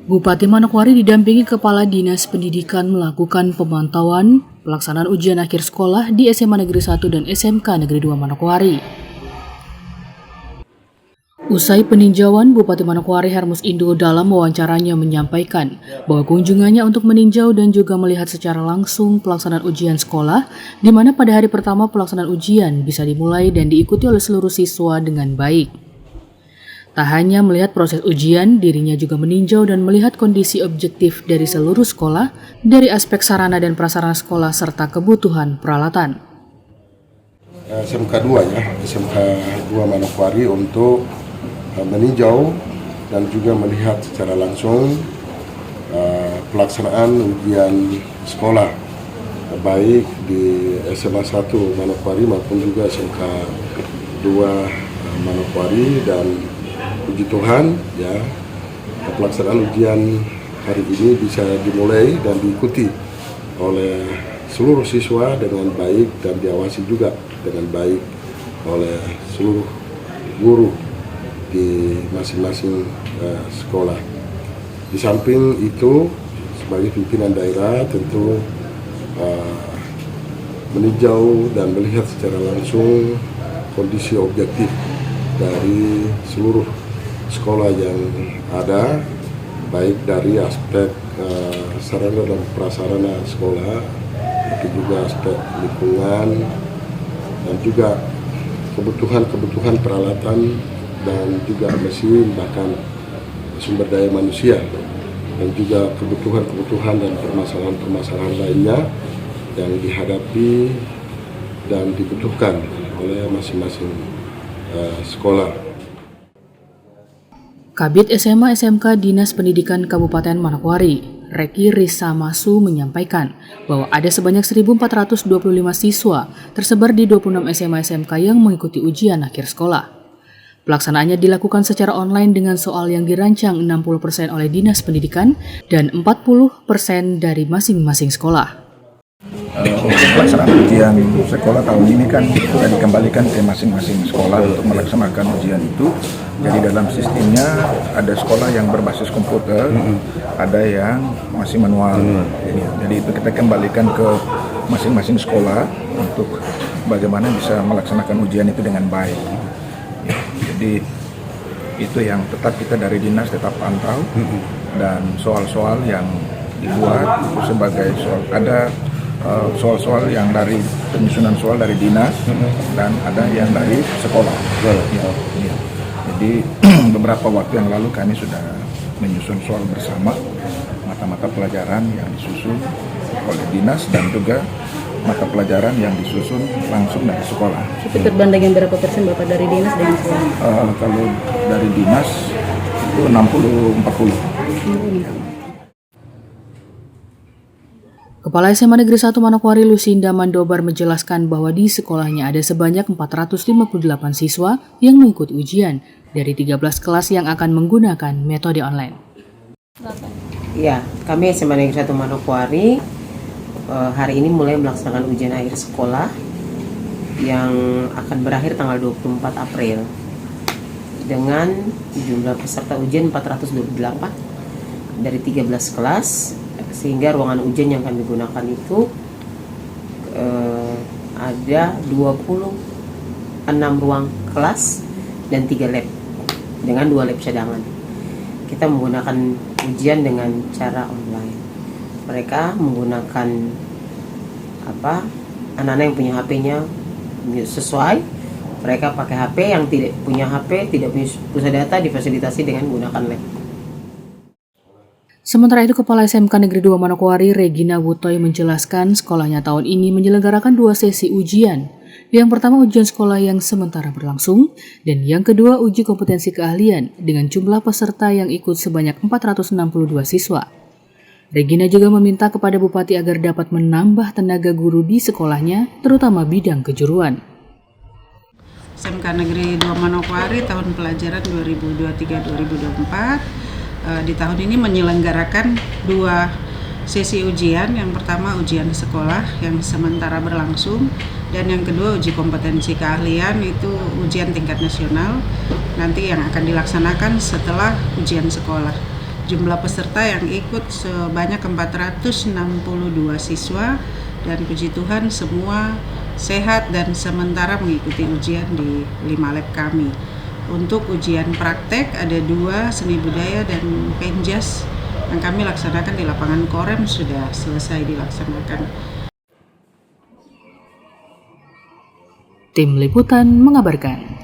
Bupati Manokwari didampingi Kepala Dinas Pendidikan melakukan pemantauan pelaksanaan ujian akhir sekolah di SMA Negeri 1 dan SMK Negeri 2 Manokwari. Usai peninjauan, Bupati Manokwari Hermus Indo dalam wawancaranya menyampaikan bahwa kunjungannya untuk meninjau dan juga melihat secara langsung pelaksanaan ujian sekolah, di mana pada hari pertama pelaksanaan ujian bisa dimulai dan diikuti oleh seluruh siswa dengan baik. Tak hanya melihat proses ujian, dirinya juga meninjau dan melihat kondisi objektif dari seluruh sekolah, dari aspek sarana dan prasarana sekolah serta kebutuhan peralatan. SMK 2 ya, SMK 2 Manokwari untuk meninjau dan juga melihat secara langsung pelaksanaan ujian sekolah, baik di SMA 1 Manokwari maupun juga SMK 2 Manokwari. Dan puji Tuhan ya, pelaksanaan ujian hari ini bisa dimulai dan diikuti oleh seluruh siswa dengan baik dan diawasi juga dengan baik oleh seluruh guru di masing-masing sekolah. Di samping itu, sebagai pimpinan daerah tentu meninjau dan melihat secara langsung kondisi objektif dari seluruh sekolah yang ada, baik dari aspek sarana dan prasarana sekolah, tapi juga aspek lingkungan dan juga kebutuhan peralatan dan juga mesin, bahkan sumber daya manusia, dan juga kebutuhan dan permasalahan lainnya yang dihadapi dan dibutuhkan oleh masing-masing sekolah. Kabid SMA SMK Dinas Pendidikan Kabupaten Manokwari, Reki Risamasu menyampaikan bahwa ada sebanyak 1.425 siswa tersebar di 26 SMA SMK yang mengikuti ujian akhir sekolah. Pelaksanaannya dilakukan secara online dengan soal yang dirancang 60% oleh Dinas Pendidikan dan 40% dari masing-masing sekolah. Untuk pelaksanaan ujian sekolah tahun ini kan sudah dikembalikan ke masing-masing sekolah untuk melaksanakan ujian itu. Jadi dalam sistemnya ada sekolah yang berbasis komputer, ada yang masih manual. Jadi itu kita kembalikan ke masing-masing sekolah untuk bagaimana bisa melaksanakan ujian itu dengan baik. Jadi itu yang tetap kita dari dinas tetap pantau, dan soal-soal yang dibuat itu sebagai soal, ada soal-soal yang dari penyusunan soal dari dinas dan ada yang dari sekolah. Ya. Jadi beberapa waktu yang lalu kami sudah menyusun soal bersama mata-mata pelajaran yang disusun oleh dinas dan juga mata pelajaran yang disusun langsung dari sekolah. Itu perbandingan berapa persen Bapak dari dinas dengan sekolah? Kalau dari dinas itu 60-40. Kepala SMA Negeri 1 Manokwari Lucinda Mandobar menjelaskan bahwa di sekolahnya ada sebanyak 458 siswa yang mengikuti ujian dari 13 kelas yang akan menggunakan metode online. Ya, kami SMA Negeri 1 Manokwari hari ini mulai melaksanakan ujian akhir sekolah yang akan berakhir tanggal 24 April dengan jumlah peserta ujian 428 dari 13 kelas, sehingga ruangan ujian yang kami gunakan itu ada 26 ruang kelas dan 3 lab dengan 2 lab cadangan. Kita menggunakan ujian dengan cara online. Mereka menggunakan anak-anak yang punya HP-nya sesuai. Mereka pakai HP, yang tidak punya HP, tidak punya pusat data, difasilitasi dengan menggunakan lab. Sementara itu, Kepala SMK Negeri 2 Manokwari, Regina Wutoy menjelaskan sekolahnya tahun ini menyelenggarakan 2 sesi ujian. Yang pertama ujian sekolah yang sementara berlangsung, dan yang kedua uji kompetensi keahlian dengan jumlah peserta yang ikut sebanyak 462 siswa. Regina juga meminta kepada Bupati agar dapat menambah tenaga guru di sekolahnya, terutama bidang kejuruan. SMK Negeri 2 Manokwari tahun pelajaran 2023-2024 di tahun ini menyelenggarakan 2 sesi ujian. Yang pertama ujian sekolah yang sementara berlangsung, dan yang kedua uji kompetensi keahlian, itu ujian tingkat nasional nanti yang akan dilaksanakan setelah ujian sekolah. Jumlah peserta yang ikut sebanyak 462 siswa, dan puji Tuhan semua sehat dan sementara mengikuti ujian di 5 lab kami. Untuk ujian praktek ada 2, seni budaya dan penjas, yang kami laksanakan di lapangan Korem sudah selesai dilaksanakan. Tim Liputan mengabarkan.